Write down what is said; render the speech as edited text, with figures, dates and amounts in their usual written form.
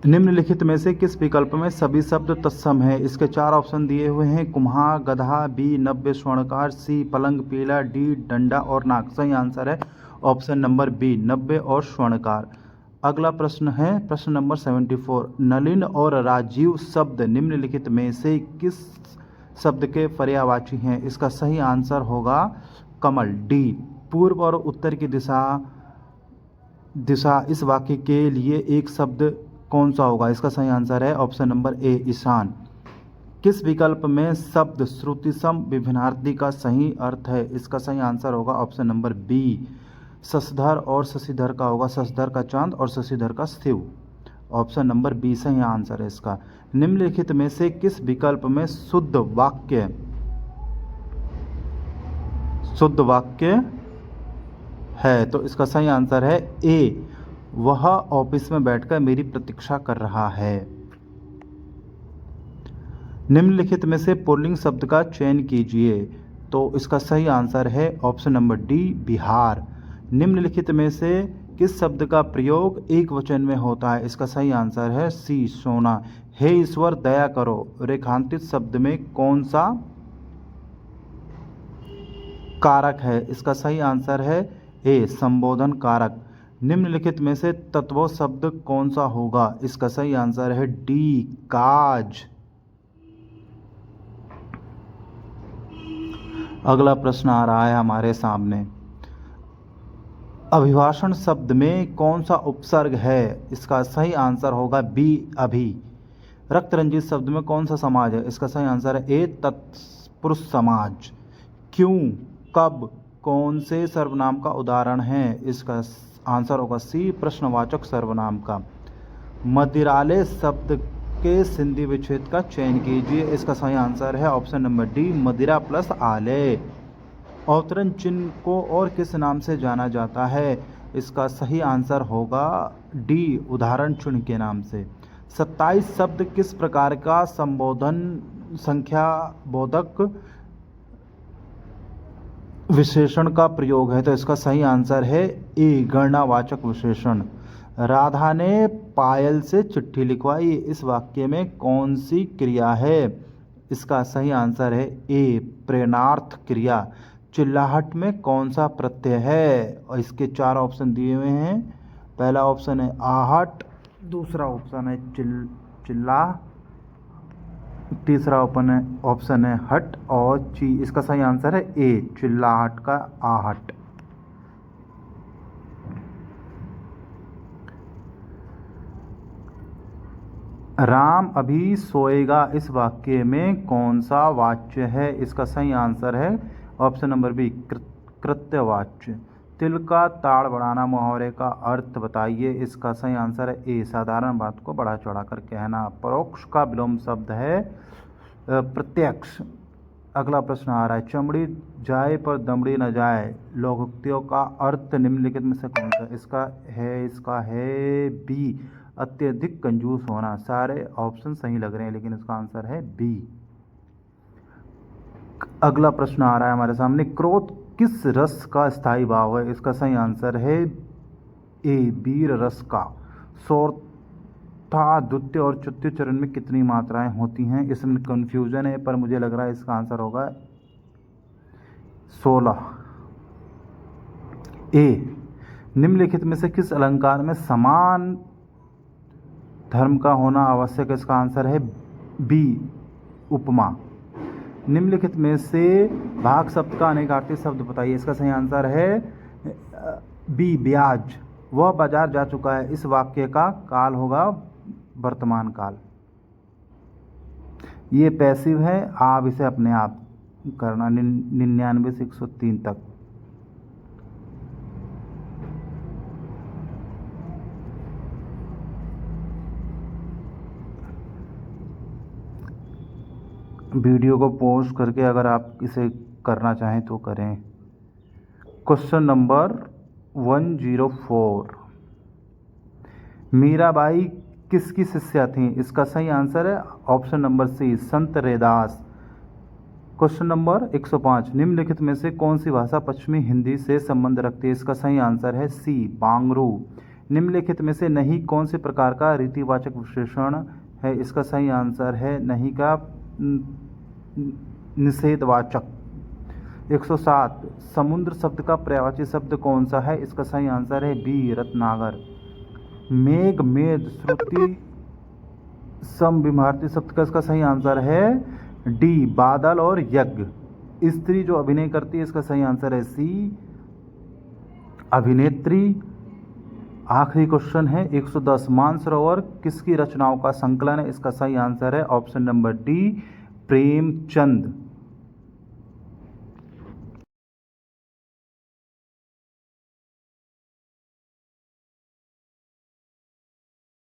निम्नलिखित में से किस विकल्प में सभी शब्द तत्सम हैं? इसके चार ऑप्शन दिए हुए हैं। कुम्हार, गधा, बी 90 स्वर्णकार, सी पलंग पीला, डी डंडा और नाक। सही आंसर है ऑप्शन नंबर बी 90 और स्वर्णकार। अगला प्रश्न है प्रश्न नंबर 74। नलिन और राजीव शब्द निम्नलिखित में से किस शब्द के पर्यायवाची हैं? इसका सही आंसर होगा कमल, डी। पूर्व और उत्तर की दिशा इस वाक्य के लिए एक शब्द कौन सा होगा? इसका सही आंसर है ऑप्शन नंबर ए ईशान। किस विकल्प में शब्द श्रुतिसम विभिन्नार्थी का सही अर्थ है? इसका सही आंसर होगा ऑप्शन नंबर बी शशधर और शशिधर का होगा। शशधर का चांद और शशिधर का शिव। ऑप्शन नंबर बी सही आंसर है इसका। निम्नलिखित में से किस विकल्प में शुद्ध वाक्य है? तो इसका सही आंसर है ए वह ऑफिस में बैठकर मेरी प्रतीक्षा कर रहा है। निम्नलिखित में से पुल्लिंग शब्द का चयन कीजिए। तो इसका सही आंसर है ऑप्शन नंबर डी बिहार। निम्नलिखित में से किस शब्द का प्रयोग एक वचन में होता है? इसका सही आंसर है सी सोना। हे ईश्वर दया करो रेखांकित शब्द में कौन सा कारक है? इसका सही आंसर है ए संबोधन कारक। निम्नलिखित में से तत्व शब्द कौन सा होगा? इसका सही आंसर है डी काज। अगला प्रश्न आ रहा है हमारे सामने। अभिभाषण शब्द में कौन सा उपसर्ग है? इसका सही आंसर होगा बी अभी। रक्त रंजित शब्द में कौन सा समाज है? इसका सही आंसर है ए तत्पुरुष समाज। क्यों, कब, कौन से सर्वनाम का उदाहरण है? इसका आंसर होगा सी प्रश्नवाचक सर्वनाम का। मदिरालय शब्द के सिंधी विच्छेद का चयन कीजिए। इसका सही आंसर है ऑप्शन नंबर डी मदिरा प्लस आलय। अवतरण चिन्ह को और किस नाम से जाना जाता है? इसका सही आंसर होगा डी उदाहरण चिन्ह के नाम से। 27 शब्द किस प्रकार का संबोधन संख्या बोधक विशेषण का प्रयोग है? तो इसका सही आंसर है ए गणनावाचक विशेषण। राधा ने पायल से चिट्ठी लिखवाई। इस वाक्य में कौन सी क्रिया है? इसका सही आंसर है ए प्रेरणार्थ क्रिया। चिल्लाहट में कौन सा प्रत्यय है? और इसके चार ऑप्शन दिए हुए हैं। पहला ऑप्शन है आहट, दूसरा ऑप्शन है चिल्ला, तीसरा ऑप्शन है हट और ची। इसका सही आंसर है ए चिल्लाहट का आहट। राम अभी सोएगा इस वाक्य में कौन सा वाच्य है? इसका सही आंसर है ऑप्शन नंबर बी कृत्यवाच्य। तिल का ताड़ बढ़ाना मुहावरे का अर्थ बताइए। इसका सही आंसर है ए साधारण बात को बढ़ा चढ़ाकर कहना। परोक्ष का विलोम शब्द है प्रत्यक्ष। अगला प्रश्न आ रहा है चमड़ी जाए पर दमड़ी न जाए लोकोक्तियों का अर्थ निम्नलिखित में से कौन सा? इसका है बी अत्यधिक कंजूस होना। सारे ऑप्शन सही लग रहे हैं लेकिन इसका आंसर है बी। अगला प्रश्न आ रहा है हमारे सामने क्रोध किस रस का स्थायी भाव है? इसका सही आंसर है ए वीर रस का। चौथा, द्वितीय और चतुर्थ चरण में कितनी मात्राएं होती हैं? इसमें कंफ्यूजन है पर मुझे लग रहा है इसका आंसर होगा 16। ए निम्नलिखित में से किस अलंकार में समान धर्म का होना आवश्यक है? इसका आंसर है बी उपमा। निम्नलिखित में से भाग शब्द का अनेकार्थी शब्द बताइए। इसका सही आंसर है बी ब्याज। वह बाजार जा चुका है इस वाक्य का काल होगा वर्तमान काल। ये पैसिव है, आप इसे अपने आप करना 99 से 103 तक। वीडियो को पॉज करके अगर आप इसे करना चाहें तो करें। Question number 104। मीराबाई किसकी शिष्या थी? इसका सही आंसर है ऑप्शन नंबर सी संत रैदास। Question number 105। निम्नलिखित में से कौन सी भाषा पश्चिमी हिंदी से संबंध रखती है? इसका सही आंसर है सी बांगरू। निम्नलिखित में से नहीं कौन से प्रकार का रीतिवाचक विशेषण है? इसका सही आंसर है नहीं का निषेधवाचक। 107 समुद्र शब्द का पर्यायवाची शब्द कौन सा है? इसका सही आंसर है बी रत्नागर। मेघ मेद श्रुति समविमहार्थी शब्द का इसका सही आंसर है डी बादल और यज्ञ। स्त्री जो अभिनय करती है इसका सही आंसर है सी अभिनेत्री। आखिरी क्वेश्चन है 110 मानसरोवर किसकी रचनाओं का संकलन है? इसका सही आंसर है ऑप्शन नंबर डी प्रेमचंद।